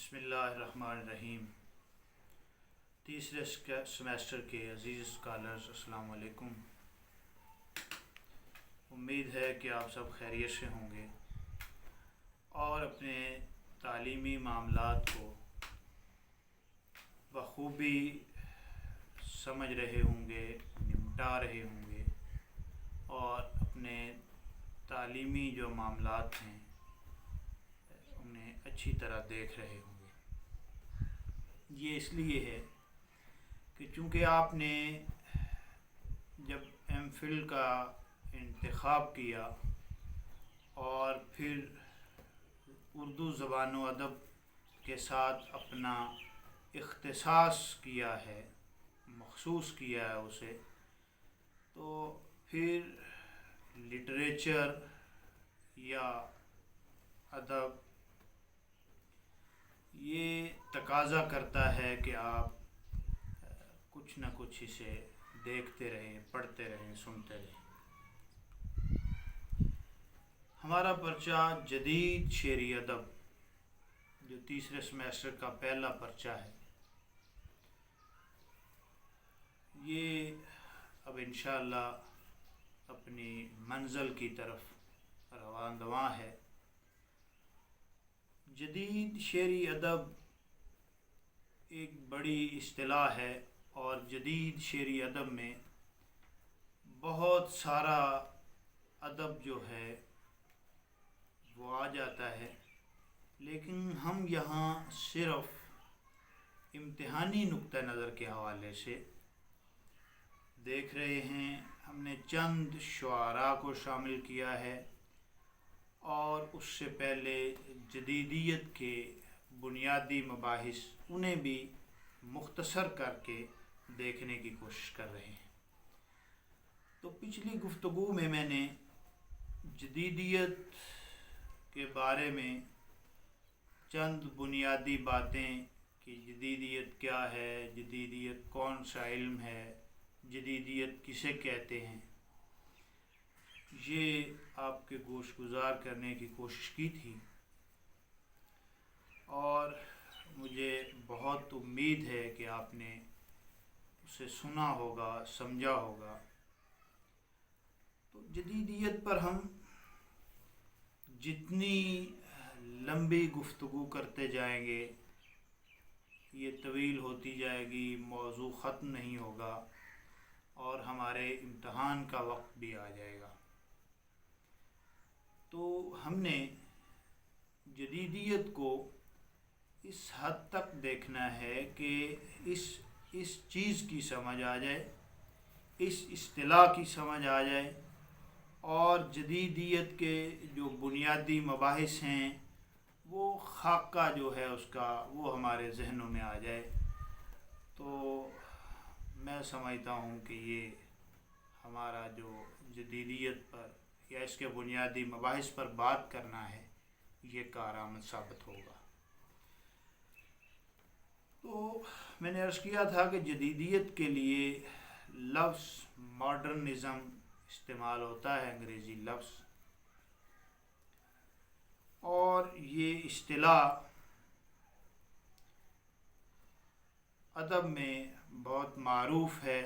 بسم اللہ الرحمن الرحیم۔ تیسرے سمیسٹر کے عزیز اسکالرز السلام علیکم۔ امید ہے کہ آپ سب خیریت سے ہوں گے اور اپنے تعلیمی معاملات کو بخوبی سمجھ رہے ہوں گے، نمٹا رہے ہوں گے اور اپنے تعلیمی جو معاملات ہیں انہیں اچھی طرح دیکھ رہے ہوں گے۔ یہ اس لیے ہے کہ چونکہ آپ نے جب ایم فل کا انتخاب کیا اور پھر اردو زبان و ادب کے ساتھ اپنا اختصاص کیا ہے، مخصوص کیا ہے اسے، تو پھر لٹریچر یا ادب یہ تقاضا کرتا ہے کہ آپ کچھ نہ کچھ اسے دیکھتے رہیں، پڑھتے رہیں، سنتے رہیں۔ ہمارا پرچہ جدید شعری ادب جو تیسرے سمیسٹر کا پہلا پرچہ ہے، یہ اب انشاءاللہ اپنی منزل کی طرف رواں دواں ہے۔ جدید شعری ادب ایک بڑی اصطلاح ہے اور جدید شعری ادب میں بہت سارا ادب جو ہے وہ آ جاتا ہے، لیکن ہم یہاں صرف امتحانی نقطہ نظر کے حوالے سے دیکھ رہے ہیں۔ ہم نے چند شعراء کو شامل کیا ہے اور اس سے پہلے جدیدیت کے بنیادی مباحث انہیں بھی مختصر کر کے دیکھنے کی کوشش کر رہے ہیں۔ تو پچھلی گفتگو میں نے جدیدیت کے بارے میں چند بنیادی باتیں کہ جدیدیت کیا ہے، جدیدیت کون سا علم ہے، جدیدیت کسے کہتے ہیں، یہ آپ کے گوش گزار کرنے کی کوشش کی تھی اور مجھے بہت امید ہے کہ آپ نے اسے سنا ہوگا، سمجھا ہوگا۔ تو جدیدیت پر ہم جتنی لمبی گفتگو کرتے جائیں گے یہ طویل ہوتی جائے گی، موضوع ختم نہیں ہوگا اور ہمارے امتحان کا وقت بھی آ جائے گا۔ تو ہم نے جدیدیت کو اس حد تک دیکھنا ہے کہ اس چیز کی سمجھ آ جائے، اس اصطلاح کی سمجھ آ جائے اور جدیدیت کے جو بنیادی مباحث ہیں وہ خاکہ جو ہے اس کا وہ ہمارے ذہنوں میں آ جائے۔ تو میں سمجھتا ہوں کہ یہ ہمارا جو جدیدیت پر یا اس کے بنیادی مباحث پر بات کرنا ہے یہ کارآمد ثابت ہوگا۔ تو میں نے عرض کیا تھا کہ جدیدیت کے لیے لفظ ماڈرنزم استعمال ہوتا ہے، انگریزی لفظ، اور یہ اصطلاح ادب میں بہت معروف ہے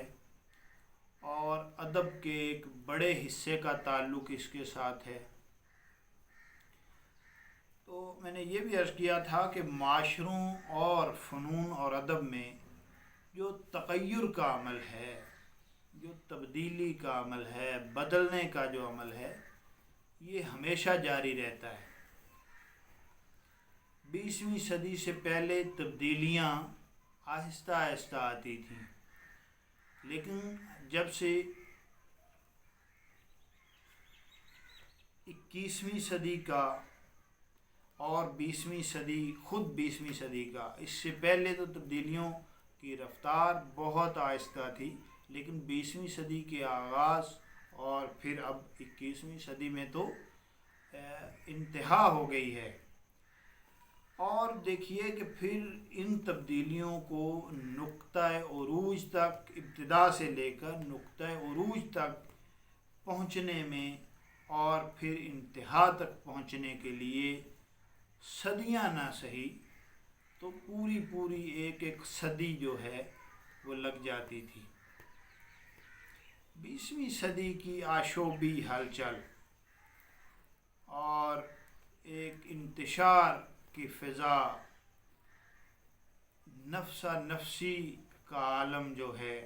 اور ادب کے ایک بڑے حصے کا تعلق اس کے ساتھ ہے۔ تو میں نے یہ بھی عرض کیا تھا کہ معاشروں اور فنون اور ادب میں جو تغیر کا عمل ہے، جو تبدیلی کا عمل ہے، بدلنے کا جو عمل ہے، یہ ہمیشہ جاری رہتا ہے۔ 20ویں صدی سے پہلے تبدیلیاں آہستہ آہستہ آتی تھیں، لیکن جب سے 21ویں صدی کا اور 20ویں صدی، خود 20ویں صدی کا، اس سے پہلے تو تبدیلیوں کی رفتار بہت آہستہ تھی، لیکن 20ویں صدی کے آغاز اور پھر اب 21ویں صدی میں تو انتہا ہو گئی ہے۔ اور دیکھیے کہ پھر ان تبدیلیوں کو نقطہ عروج تک، ابتدا سے لے کر نقطہ عروج تک پہنچنے میں اور پھر انتہا تک پہنچنے کے لیے صدیاں نہ سہی تو پوری پوری ایک ایک صدی جو ہے وہ لگ جاتی تھی۔ 20ویں صدی کی آشوبی ہلچل اور ایک انتشار کی فضا، نفسا نفسی کا عالم جو ہے،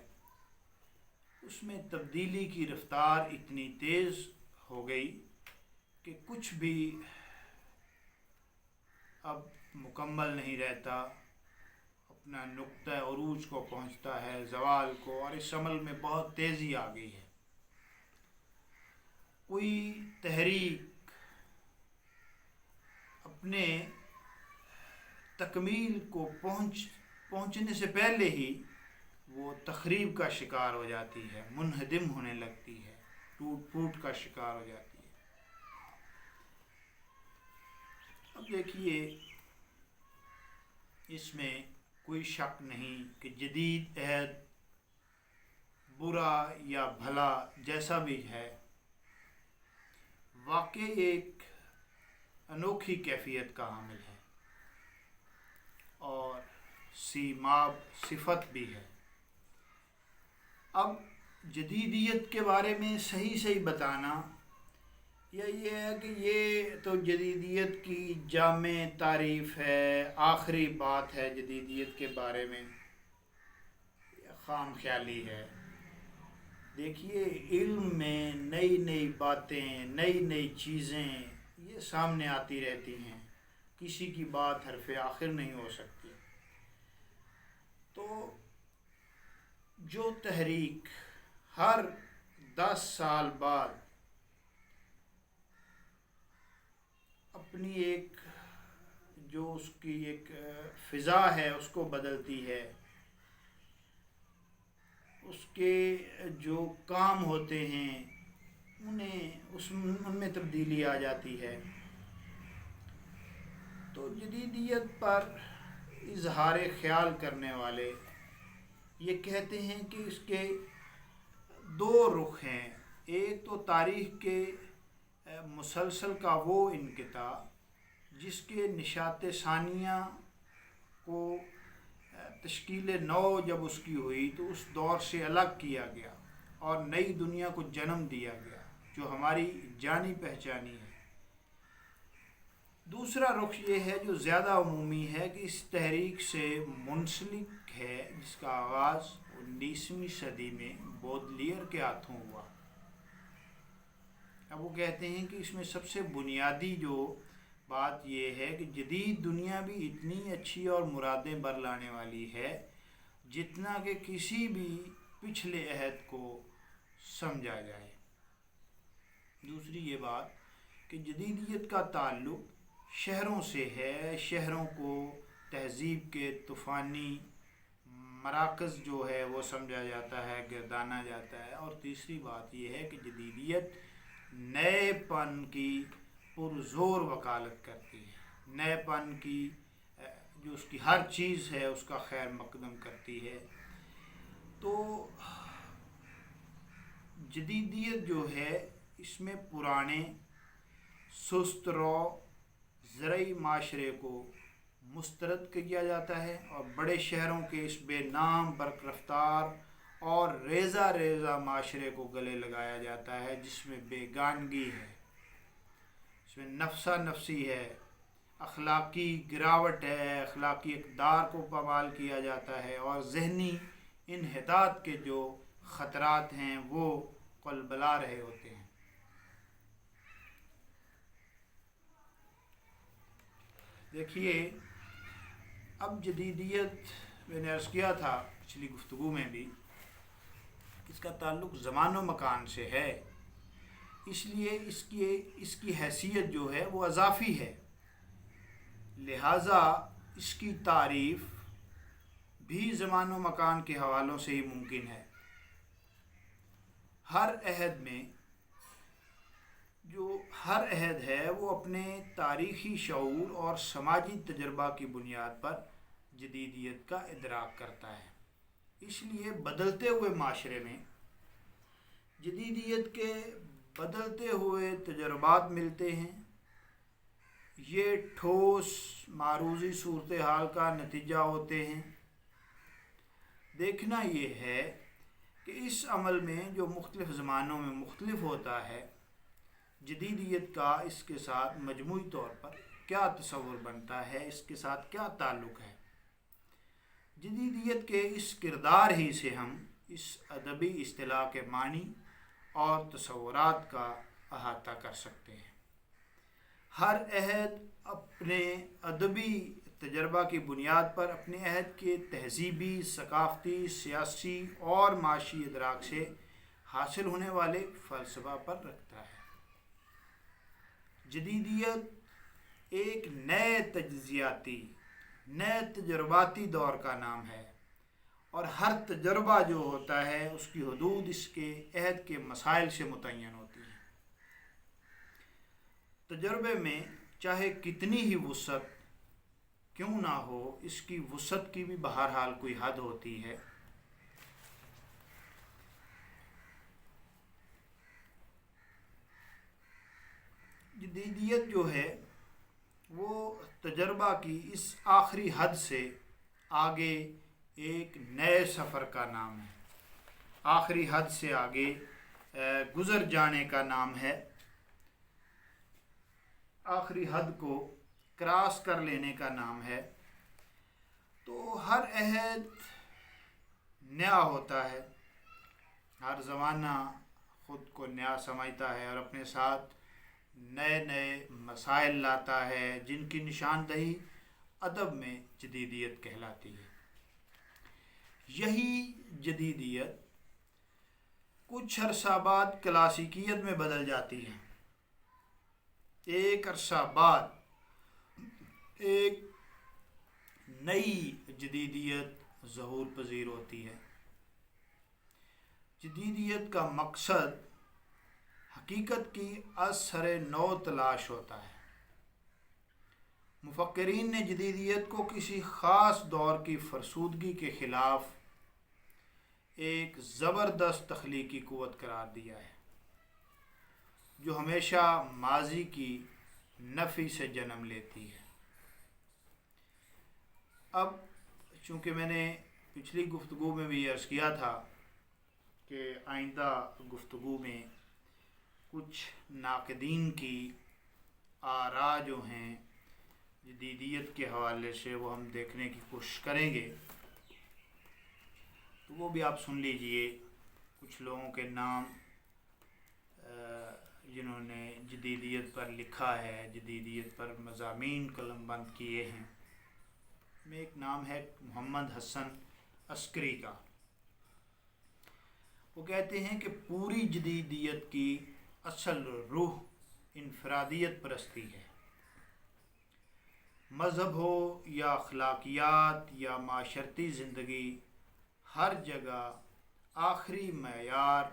اس میں تبدیلی کی رفتار اتنی تیز ہو گئی کہ کچھ بھی اب مکمل نہیں رہتا، اپنا نقطہ عروج کو پہنچتا ہے، زوال کو، اور اس عمل میں بہت تیزی آ گئی ہے۔ کوئی تحریک اپنے تکمیل کو پہنچنے سے پہلے ہی وہ تخریب کا شکار ہو جاتی ہے، منہدم ہونے لگتی ہے، ٹوٹ پھوٹ کا شکار ہو جاتی ہے۔ اب دیکھیے، اس میں کوئی شک نہیں کہ جدید عہد برا یا بھلا جیسا بھی ہے، واقعی ایک انوکھی کیفیت کا حامل ہے اور سیماب صفت بھی ہے۔ اب جدیدیت کے بارے میں صحیح بتانا یا یہ ہے کہ یہ تو جدیدیت کی جامع تعریف ہے، آخری بات ہے جدیدیت کے بارے میں، خام خیالی ہے۔ دیکھیے، علم میں نئی نئی باتیں، نئی نئی چیزیں یہ سامنے آتی رہتی ہیں، کسی کی بات حرف آخر نہیں ہو سکتی۔ تو جو تحریک ہر 10 سال بعد اپنی ایک جو اس کی ایک فضا ہے اس کو بدلتی ہے، اس کے جو کام ہوتے ہیں ان میں تبدیلی آ جاتی ہے، تو جدیدیت پر اظہار خیال کرنے والے یہ کہتے ہیں کہ اس کے 2 رخ ہیں۔ ایک تو تاریخ کے مسلسل کا وہ انقطاع جس کے نشاط ثانیہ کو تشکیل نو جب اس کی ہوئی تو اس دور سے الگ کیا گیا اور نئی دنیا کو جنم دیا گیا جو ہماری جانی پہچانی ہے۔ دوسرا رخ یہ ہے جو زیادہ عمومی ہے کہ اس تحریک سے منسلک ہے، جس کا آغاز 19ویں صدی میں بودلیئر کے ہاتھوں ہوا۔ اب وہ کہتے ہیں کہ اس میں سب سے بنیادی جو بات یہ ہے کہ جدید دنیا بھی اتنی اچھی اور مرادیں برلانے والی ہے جتنا کہ کسی بھی پچھلے عہد کو سمجھا جائے۔ دوسری یہ بات کہ جدیدیت کا تعلق شہروں سے ہے، شہروں کو تہذیب کے طوفانی مراکز جو ہے وہ سمجھا جاتا ہے، گردانا جاتا ہے۔ اور تیسری بات یہ ہے کہ جدیدیت نئے پن کی پرزور وکالت کرتی ہے، نئے پن کی جو اس کی ہر چیز ہے اس کا خیر مقدم کرتی ہے۔ تو جدیدیت جو ہے اس میں پرانے سست رو زرعی معاشرے کو مسترد کیا جاتا ہے اور بڑے شہروں کے اس بے نام برق رفتار اور ریزہ ریزہ معاشرے کو گلے لگایا جاتا ہے، جس میں بیگانگی ہے، اس میں نفسا نفسی ہے، اخلاقی گراوٹ ہے، اخلاقی اقدار کو پامال کیا جاتا ہے اور ذہنی انحطاط کے جو خطرات ہیں وہ قلبلا رہے ہوتے ہیں۔ دیکھیے، اب جدیدیت میں نے عرض کیا تھا پچھلی گفتگو میں بھی، اس کا تعلق زمان و مکان سے ہے، اس لیے اس کی حیثیت جو ہے وہ اضافی ہے، لہٰذا اس کی تعریف بھی زمان و مکان کے حوالوں سے ہی ممکن ہے۔ ہر عہد ہے وہ اپنے تاریخی شعور اور سماجی تجربہ کی بنیاد پر جدیدیت کا ادراک کرتا ہے۔ اس لیے بدلتے ہوئے معاشرے میں جدیدیت کے بدلتے ہوئے تجربات ملتے ہیں یہ ٹھوس معروضی صورتحال کا نتیجہ ہوتے ہیں۔ دیکھنا یہ ہے کہ اس عمل میں جو مختلف زمانوں میں مختلف ہوتا ہے، جدیدیت کا اس کے ساتھ مجموعی طور پر کیا تصور بنتا ہے، اس کے ساتھ کیا تعلق ہے۔ جدیدیت کے اس کردار ہی سے ہم اس ادبی اصطلاح کے معنی اور تصورات کا احاطہ کر سکتے ہیں۔ ہر عہد اپنے ادبی تجربہ کی بنیاد پر اپنے عہد کے تہذیبی، ثقافتی، سیاسی اور معاشی ادراک سے حاصل ہونے والے فلسفہ پر رکھتا ہے۔ جدیدیت ایک نئے تجزیاتی، نئے تجرباتی دور کا نام ہے، اور ہر تجربہ جو ہوتا ہے اس کی حدود اس کے عہد کے مسائل سے متعین ہوتی ہیں۔ تجربے میں چاہے کتنی ہی وسعت کیوں نہ ہو، اس کی وسعت کی بھی بہرحال کوئی حد ہوتی ہے۔ جدیدیت جو ہے وہ تجربہ کی اس آخری حد سے آگے ایک نئے سفر کا نام ہے، آخری حد سے آگے گزر جانے کا نام ہے، آخری حد کو کراس کر لینے کا نام ہے۔ تو ہر عہد نیا ہوتا ہے، ہر زمانہ خود کو نیا سمجھتا ہے اور اپنے ساتھ نئے نئے مسائل لاتا ہے، جن کی نشاندہی ادب میں جدیدیت کہلاتی ہے۔ یہی جدیدیت کچھ عرصہ بعد کلاسیکیت میں بدل جاتی ہے۔ ایک عرصہ بعد ایک نئی جدیدیت ظہور پذیر ہوتی ہے۔ جدیدیت کا مقصد حقیقت کی اثر نو تلاش ہوتا ہے۔ مفکرین نے جدیدیت کو کسی خاص دور کی فرسودگی کے خلاف ایک زبردست تخلیقی قوت قرار دیا ہے، جو ہمیشہ ماضی کی نفی سے جنم لیتی ہے۔ اب چونکہ میں نے پچھلی گفتگو میں بھی عرض کیا تھا کہ آئندہ گفتگو میں کچھ ناقدین کی آراء جو ہیں جدیدیت کے حوالے سے وہ ہم دیکھنے کی کوشش کریں گے، تو وہ بھی آپ سن لیجئے۔ کچھ لوگوں کے نام جنہوں نے جدیدیت پر لکھا ہے، جدیدیت پر مضامین قلم بند کیے ہیں، میں ایک نام ہے محمد حسن عسکری کا۔ وہ کہتے ہیں کہ پوری جدیدیت کی اصل روح انفرادیت پرستی ہے۔ مذہب ہو یا اخلاقیات یا معاشرتی زندگی، ہر جگہ آخری معیار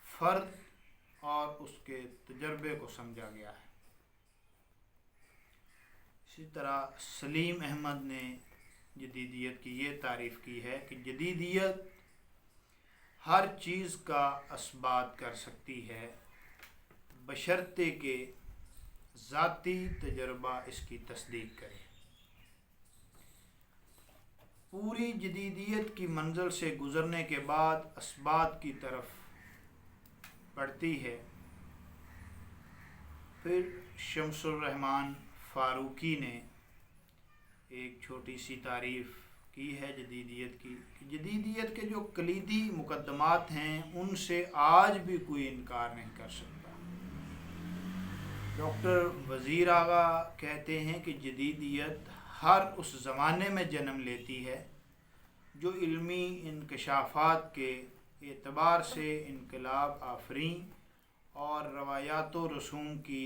فرد اور اس کے تجربے کو سمجھا گیا ہے۔ اسی طرح سلیم احمد نے جدیدیت کی یہ تعریف کی ہے کہ جدیدیت ہر چیز کا اثبات کر سکتی ہے، بشرطے کہ ذاتی تجربہ اس کی تصدیق کرے۔ پوری جدیدیت کی منزل سے گزرنے کے بعد اثبات کی طرف بڑھتی ہے۔ پھر شمس الرحمن فاروقی نے ایک چھوٹی سی تعریف کی ہے جدیدیت کی، کہ جدیدیت کے جو کلیدی مقدمات ہیں ان سے آج بھی کوئی انکار نہیں کر سکتا۔ ڈاکٹر وزیر آغا کہتے ہیں کہ جدیدیت ہر اس زمانے میں جنم لیتی ہے جو علمی انکشافات کے اعتبار سے انقلاب آفریں اور روایات و رسوم کی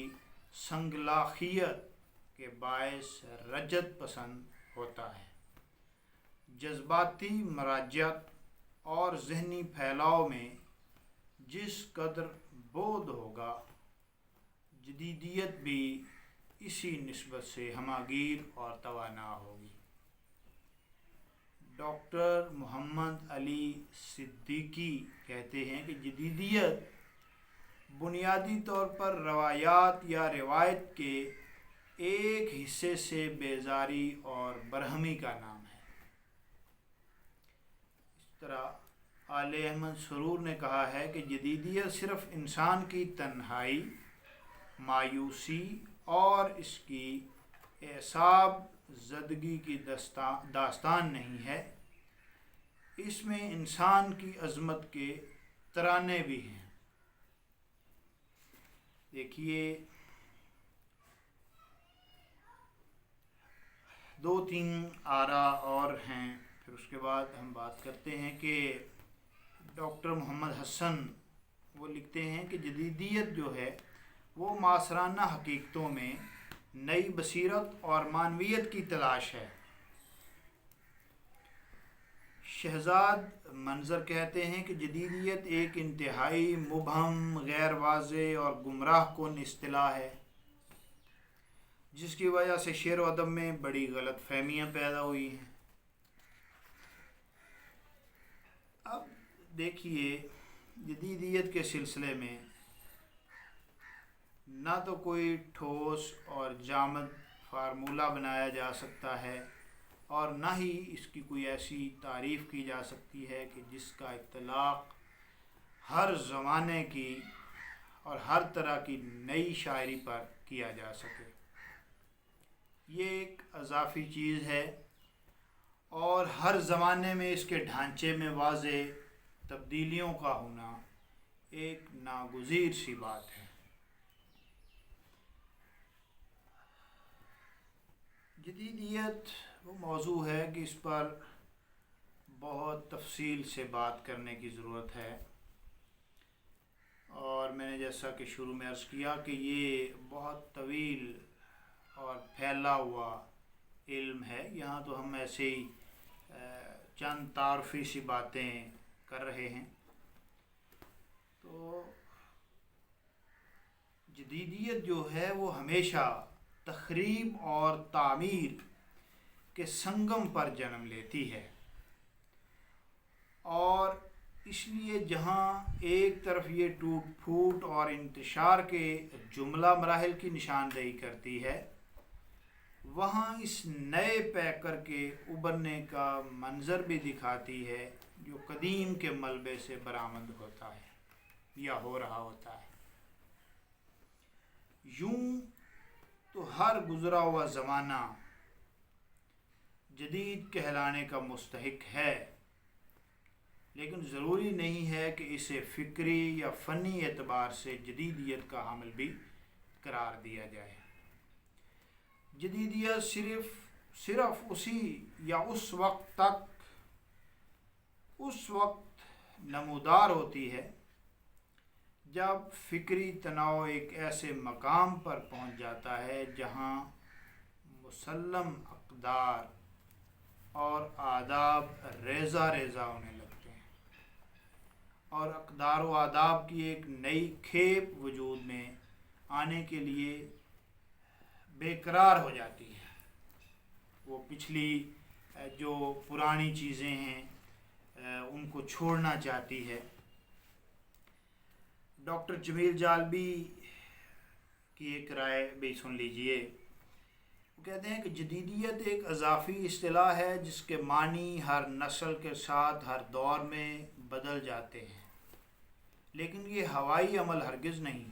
سنگلاخیت کے باعث رجعت پسند ہوتا ہے۔ جذباتی مراجعت اور ذہنی پھیلاؤ میں جس قدر بود ہوگا، جدیدیت بھی اسی نسبت سے ہماگیر اور توانا ہوگی۔ ڈاکٹر محمد علی صدیقی کہتے ہیں کہ جدیدیت بنیادی طور پر روایات یا روایت کے ایک حصے سے بیزاری اور برہمی کا نام ہے۔ اس طرح آل احمد سرور نے کہا ہے کہ جدیدیت صرف انسان کی تنہائی، مایوسی اور اس کی اعصاب زدگی کی داستان نہیں ہے، اس میں انسان کی عظمت کے ترانے بھی ہیں۔ دیکھیے، 2-3 آرا اور ہیں، پھر اس کے بعد ہم بات کرتے ہیں کہ ڈاکٹر محمد حسن وہ لکھتے ہیں کہ جدیدیت جو ہے وہ معاصرانہ حقیقتوں میں نئی بصیرت اور معنویت کی تلاش ہے۔ شہزاد منظر کہتے ہیں کہ جدیدیت ایک انتہائی مبہم، غیر واضح اور گمراہ کن اصطلاح ہے، جس کی وجہ سے شعر و ادب میں بڑی غلط فہمیاں پیدا ہوئی ہیں۔ اب دیکھیے، جدیدیت کے سلسلے میں نہ تو کوئی ٹھوس اور جامد فارمولہ بنایا جا سکتا ہے، اور نہ ہی اس کی کوئی ایسی تعریف کی جا سکتی ہے کہ جس کا اطلاق ہر زمانے کی اور ہر طرح کی نئی شاعری پر کیا جا سکے۔ یہ ایک اضافی چیز ہے، اور ہر زمانے میں اس کے ڈھانچے میں واضح تبدیلیوں کا ہونا ایک ناگزیر سی بات ہے۔ جدیدیت وہ موضوع ہے کہ اس پر بہت تفصیل سے بات کرنے کی ضرورت ہے، اور میں نے جیسا کہ شروع میں عرض کیا کہ یہ بہت طویل اور پھیلا ہوا علم ہے۔ یہاں تو ہم ایسے ہی چند تعارفی سی باتیں کر رہے ہیں۔ تو جدیدیت جو ہے وہ ہمیشہ تخریب اور تعمیر کے سنگم پر جنم لیتی ہے، اور اس لیے جہاں ایک طرف یہ ٹوٹ پھوٹ اور انتشار کے جملہ مراحل کی نشاندہی کرتی ہے، وہاں اس نئے پیکر کے ابھرنے کا منظر بھی دکھاتی ہے جو قدیم کے ملبے سے برآمد ہوتا ہے یا ہو رہا ہوتا ہے۔ یوں تو ہر گزرا ہوا زمانہ جدید کہلانے کا مستحق ہے، لیکن ضروری نہیں ہے کہ اسے فکری یا فنی اعتبار سے جدیدیت کا حامل بھی قرار دیا جائے۔ جدیدیت صرف اسی یا اس وقت نمودار ہوتی ہے جب فکری تناؤ ایک ایسے مقام پر پہنچ جاتا ہے جہاں مسلم اقدار اور آداب ریزہ ریزہ ہونے لگتے ہیں، اور اقدار و آداب کی ایک نئی کھیپ وجود میں آنے کے لیے بے قرار ہو جاتی ہے۔ وہ پچھلی جو پرانی چیزیں ہیں ان کو چھوڑنا چاہتی ہے۔ ڈاکٹر جمیل جالبی کی ایک رائے بھی سن لیجئے۔ وہ کہتے ہیں کہ جدیدیت ایک اضافی اصطلاح ہے جس کے معنی ہر نسل کے ساتھ ہر دور میں بدل جاتے ہیں، لیکن یہ ہوائی عمل ہرگز نہیں۔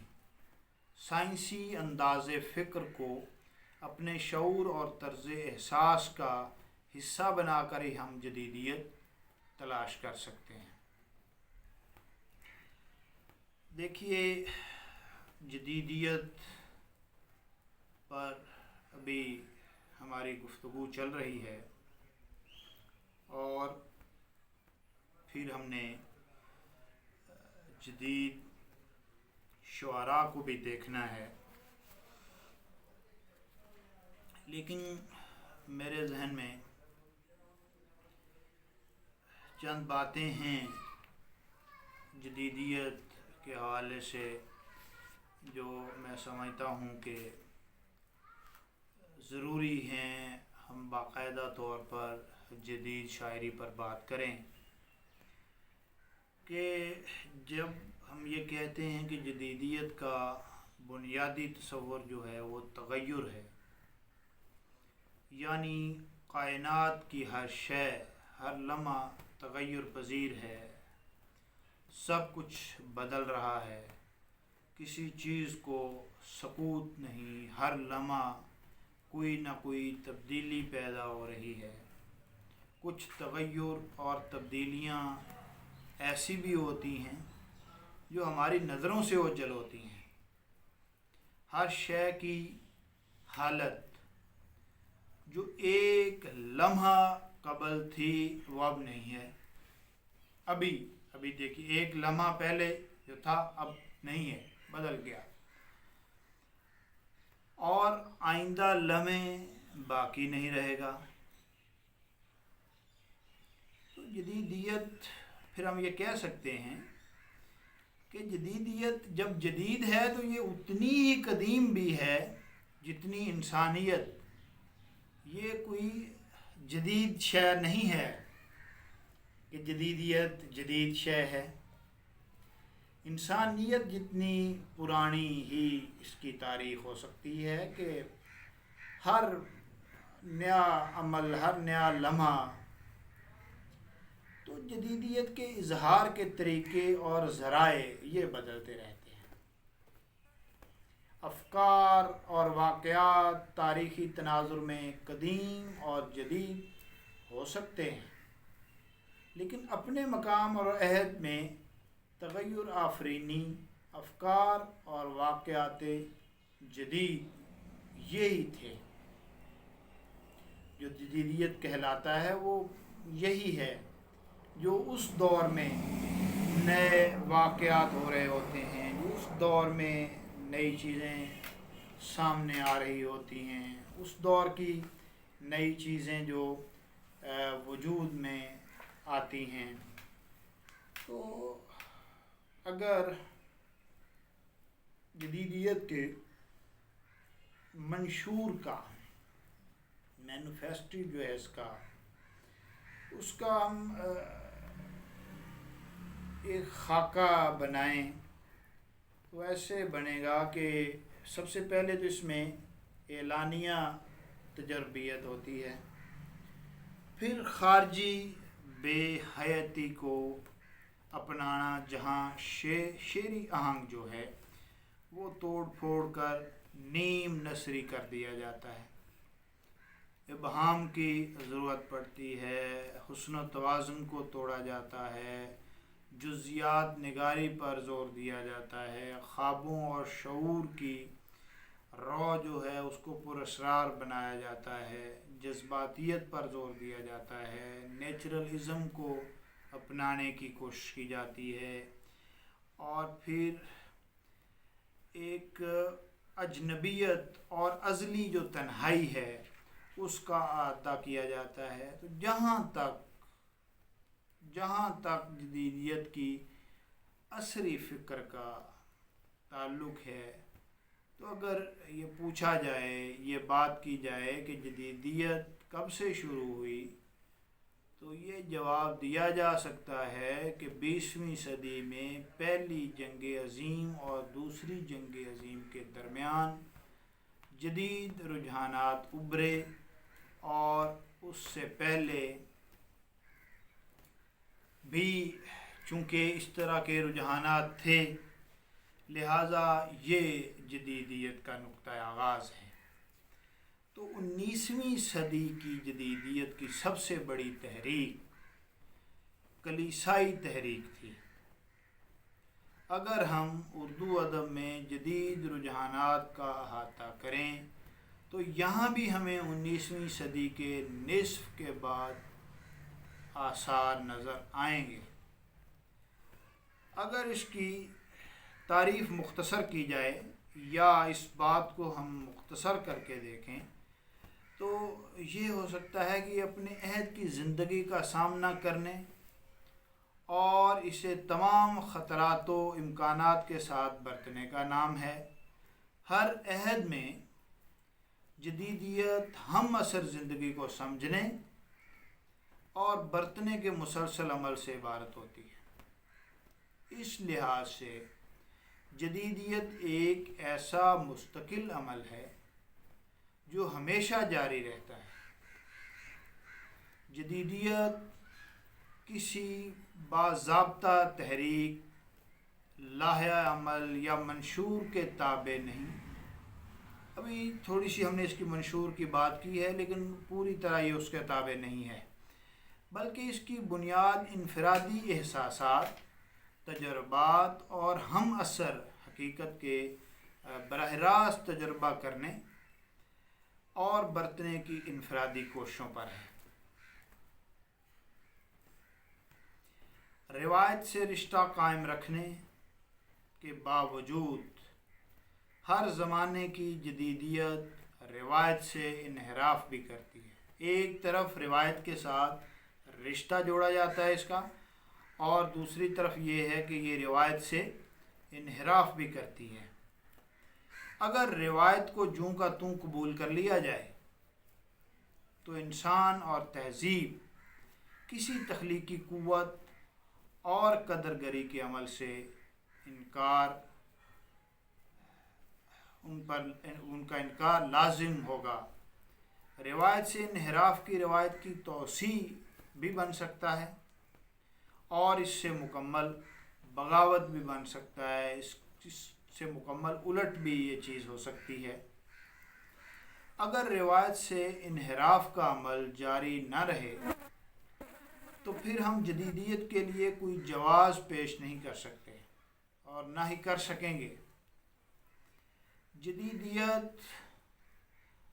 سائنسی انداز فکر کو اپنے شعور اور طرز احساس کا حصہ بنا کر ہی ہم جدیدیت تلاش کر سکتے ہیں۔ دیکھیے، جدیدیت پر ابھی ہماری گفتگو چل رہی ہے، اور پھر ہم نے جدید شعراء کو بھی دیکھنا ہے، لیکن میرے ذہن میں چند باتیں ہیں جدیدیت کے حوالے سے جو میں سمجھتا ہوں کہ ضروری ہیں ہم باقاعدہ طور پر جدید شاعری پر بات کریں۔ کہ جب ہم یہ کہتے ہیں کہ جدیدیت کا بنیادی تصور جو ہے وہ تغیر ہے، یعنی کائنات کی ہر شے ہر لمحہ تغیر پذیر ہے، سب کچھ بدل رہا ہے، کسی چیز کو سکوت نہیں، ہر لمحہ کوئی نہ کوئی تبدیلی پیدا ہو رہی ہے۔ کچھ تغیر اور تبدیلیاں ایسی بھی ہوتی ہیں جو ہماری نظروں سے اوجھل ہوتی ہیں۔ ہر شے کی حالت جو ایک لمحہ قبل تھی وہ اب نہیں ہے۔ ابھی دیکھیے، ایک لمحہ پہلے جو تھا اب نہیں ہے، بدل گیا، اور آئندہ لمحے باقی نہیں رہے گا۔ تو جدیدیت، پھر ہم یہ کہہ سکتے ہیں کہ جدیدیت جب جدید ہے تو یہ اتنی ہی قدیم بھی ہے جتنی انسانیت۔ یہ کوئی جدید شے نہیں ہے کہ جدیدیت جدید شے ہے۔ انسانیت جتنی پرانی ہی اس کی تاریخ ہو سکتی ہے کہ ہر نیا عمل، ہر نیا لمحہ، تو جدیدیت کے اظہار کے طریقے اور ذرائع یہ بدلتے رہتے ہیں۔ افکار اور واقعات تاریخی تناظر میں قدیم اور جدید ہو سکتے ہیں، لیکن اپنے مقام اور عہد میں تغیر آفرینی افکار اور واقعات جدید یہی تھے۔ جو جدیدیت کہلاتا ہے وہ یہی ہے جو اس دور میں نئے واقعات ہو رہے ہوتے ہیں، جو اس دور میں نئی چیزیں سامنے آ رہی ہوتی ہیں، اس دور کی نئی چیزیں جو وجود میں آتی ہیں۔ تو اگر جدیدیت کے منشور کا مینیفیسٹو جو ہے اس کا ہم ایک خاکہ بنائیں تو ایسے بنے گا کہ سب سے پہلے تو اس میں اعلانیہ تجربیت ہوتی ہے، پھر خارجی بے حیاتی کو اپنانا، جہاں شعری آہنگ جو ہے وہ توڑ پھوڑ کر نیم نثری کر دیا جاتا ہے، ابہام کی ضرورت پڑتی ہے، حسن و توازن کو توڑا جاتا ہے، جزیات نگاری پر زور دیا جاتا ہے، خوابوں اور شعور کی رو جو ہے اس کو پراسرار بنایا جاتا ہے، جذباتیت پر زور دیا جاتا ہے، نیچرلزم کو اپنانے کی کوشش کی جاتی ہے، اور پھر ایک اجنبیت اور ازلی جو تنہائی ہے اس کا احاطہ کیا جاتا ہے۔ تو جہاں تک جدیدیت کی عصری فکر کا تعلق ہے، تو اگر یہ پوچھا جائے، یہ بات کی جائے کہ جدیدیت کب سے شروع ہوئی، تو یہ جواب دیا جا سکتا ہے کہ 20ویں صدی میں پہلی جنگ عظیم اور دوسری جنگ عظیم کے درمیان جدید رجحانات ابھرے، اور اس سے پہلے بھی چونکہ اس طرح کے رجحانات تھے، لہٰذا یہ جدیدیت کا نقطہ آغاز ہے۔ تو 19ویں صدی کی جدیدیت کی سب سے بڑی تحریک کلیسائی تحریک تھی۔ اگر ہم اردو ادب میں جدید رجحانات کا احاطہ کریں تو یہاں بھی ہمیں 19ویں صدی کے نصف کے بعد آثار نظر آئیں گے۔ اگر اس کی تعریف مختصر کی جائے یا اس بات کو ہم مختصر کر کے دیکھیں تو یہ ہو سکتا ہے کہ اپنے عہد کی زندگی کا سامنا کرنے اور اسے تمام خطرات و امکانات کے ساتھ برتنے کا نام ہے۔ ہر عہد میں جدیدیت ہم عصر زندگی کو سمجھنے اور برتنے کے مسلسل عمل سے عبارت ہوتی ہے۔ اس لحاظ سے جدیدیت ایک ایسا مستقل عمل ہے جو ہمیشہ جاری رہتا ہے۔ جدیدیت کسی باضابطہ تحریک، لاہہ عمل یا منشور کے تابع نہیں۔ ابھی تھوڑی سی ہم نے اس کی منشور کی بات کی ہے، لیکن پوری طرح یہ اس کے تابع نہیں ہے، بلکہ اس کی بنیاد انفرادی احساسات، تجربات اور ہم اثر حقیقت کے براہ راست تجربہ کرنے اور برتنے کی انفرادی کوششوں پر ہے۔ روایت سے رشتہ قائم رکھنے کے باوجود ہر زمانے کی جدیدیت روایت سے انحراف بھی کرتی ہے۔ ایک طرف روایت کے ساتھ رشتہ جوڑا جاتا ہے اس کا، اور دوسری طرف یہ ہے کہ یہ روایت سے انحراف بھی کرتی ہے۔ اگر روایت کو جوں کا توں قبول کر لیا جائے تو انسان اور تہذیب کسی تخلیقی قوت اور قدرگری کے عمل سے ان کا انکار لازم ہوگا۔ روایت سے انحراف کی روایت کی توسیع بھی بن سکتا ہے، اور اس سے مکمل بغاوت بھی بن سکتا ہے، اس سے مکمل الٹ بھی یہ چیز ہو سکتی ہے۔ اگر روایت سے انحراف کا عمل جاری نہ رہے تو پھر ہم جدیدیت کے لیے کوئی جواز پیش نہیں کر سکتے اور نہ ہی کر سکیں گے۔ جدیدیت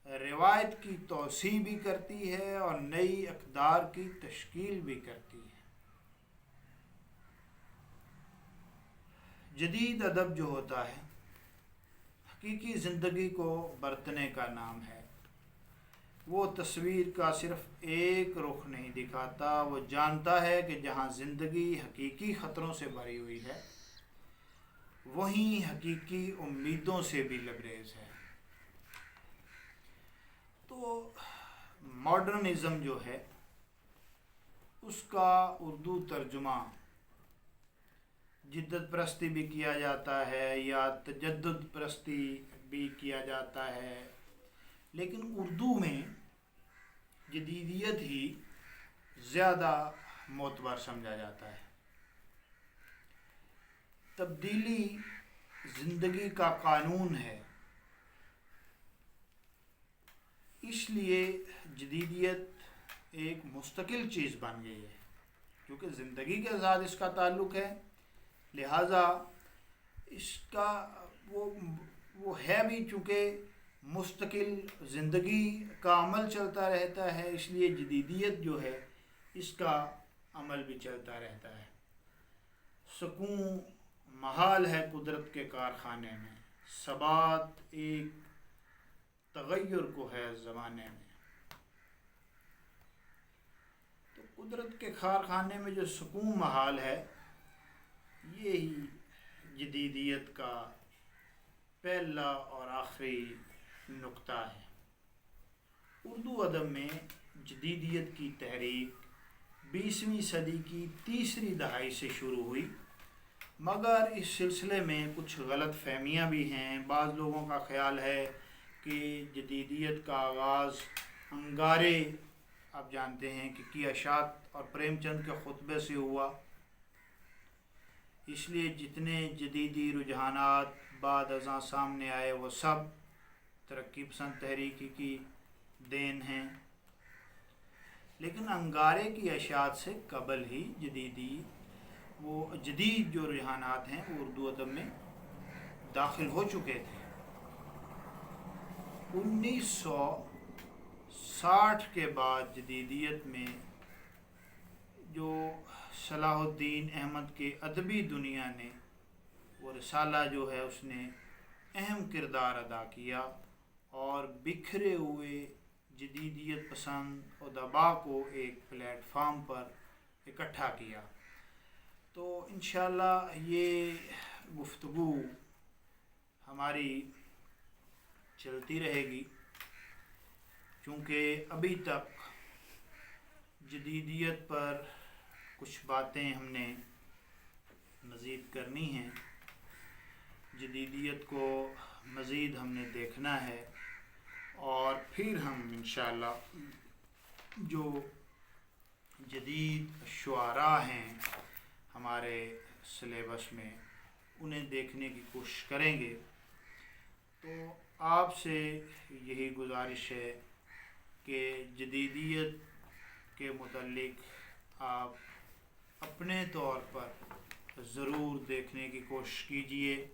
روایت کی توسیع بھی کرتی ہے اور نئی اقدار کی تشکیل بھی کرتی ہے۔ جدید ادب جو ہوتا ہے حقیقی زندگی کو برتنے کا نام ہے۔ وہ تصویر کا صرف ایک رخ نہیں دکھاتا، وہ جانتا ہے کہ جہاں زندگی حقیقی خطروں سے بھری ہوئی ہے وہیں حقیقی امیدوں سے بھی لبریز ہے۔ تو ماڈرنزم جو ہے اس کا اردو ترجمہ جدت پرستی بھی کیا جاتا ہے یا تجدد پرستی بھی کیا جاتا ہے، لیکن اردو میں جدیدیت ہی زیادہ معتبر سمجھا جاتا ہے۔ تبدیلی زندگی کا قانون ہے، اس لیے جدیدیت ایک مستقل چیز بن گئی ہے، کیونکہ زندگی کے ساتھ اس کا تعلق ہے، لہٰذا اس کا وہ ہے بھی، چونکہ مستقل زندگی کا عمل چلتا رہتا ہے، اس لیے جدیدیت جو ہے اس کا عمل بھی چلتا رہتا ہے۔ سکون محال ہے قدرت کے کارخانے میں، ثبات ایک تغیر کو ہے زمانے میں۔ تو قدرت کے کارخانے میں جو سکون محال ہے، یہی جدیدیت کا پہلا اور آخری نقطہ ہے۔ اردو ادب میں جدیدیت کی تحریک 20ویں صدی کی تیسری دہائی سے شروع ہوئی، مگر اس سلسلے میں کچھ غلط فہمیاں بھی ہیں۔ بعض لوگوں کا خیال ہے کہ جدیدیت کا آغاز انگارے، آپ جانتے ہیں کہ کی اشاعت اور پریم چند کے خطبے سے ہوا، اس لیے جتنے جدیدی رجحانات بعد ازاں سامنے آئے وہ سب ترقی پسند تحریک کی دین ہیں، لیکن انگارے کی اشاعت سے قبل ہی جدید جو رجحانات ہیں وہ اردو ادب میں داخل ہو چکے تھے۔ 1960 کے بعد جدیدیت میں جو صلاح الدین احمد کے ادبی دنیا نے وہ رسالہ جو ہے اس نے اہم کردار ادا کیا اور بکھرے ہوئے جدیدیت پسند ادباء کو ایک پلیٹ فارم پر اکٹھا کیا۔ تو انشاءاللہ یہ گفتگو ہماری چلتی رہے گی، چونکہ ابھی تک جدیدیت پر کچھ باتیں ہم نے مزید کرنی ہیں، جدیدیت کو مزید ہم نے دیکھنا ہے، اور پھر ہم انشاءاللہ جو جدید شعراء ہیں ہمارے سلیبس میں، انہیں دیکھنے کی کوشش کریں گے۔ تو آپ سے یہی گزارش ہے کہ جدیدیت کے متعلق آپ اپنے طور پر ضرور دیکھنے کی کوشش کیجیے۔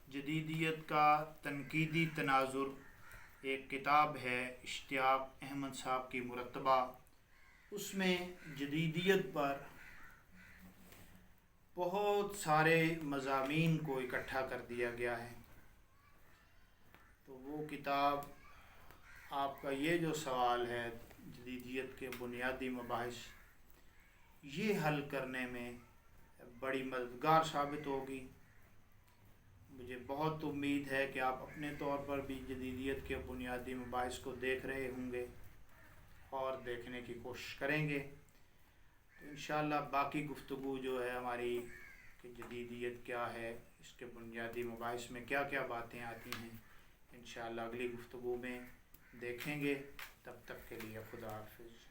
جدیدیت کا تنقیدی تناظر ایک کتاب ہے اشتیاق احمد صاحب کی مرتبہ، اس میں جدیدیت پر بہت سارے مضامین کو اکٹھا کر دیا گیا ہے۔ تو وہ کتاب آپ کا یہ جو سوال ہے جدیدیت کے بنیادی مباحث، یہ حل کرنے میں بڑی مددگار ثابت ہوگی۔ مجھے بہت امید ہے کہ آپ اپنے طور پر بھی جدیدیت کے بنیادی مباحث کو دیکھ رہے ہوں گے اور دیکھنے کی کوشش کریں گے۔ تو انشاءاللہ باقی گفتگو جو ہے ہماری کہ جدیدیت کیا ہے، اس کے بنیادی مباحث میں کیا کیا باتیں آتی ہیں، انشاءاللہ اگلی گفتگو میں دیکھیں گے۔ تب تک کے لیے خدا حافظ۔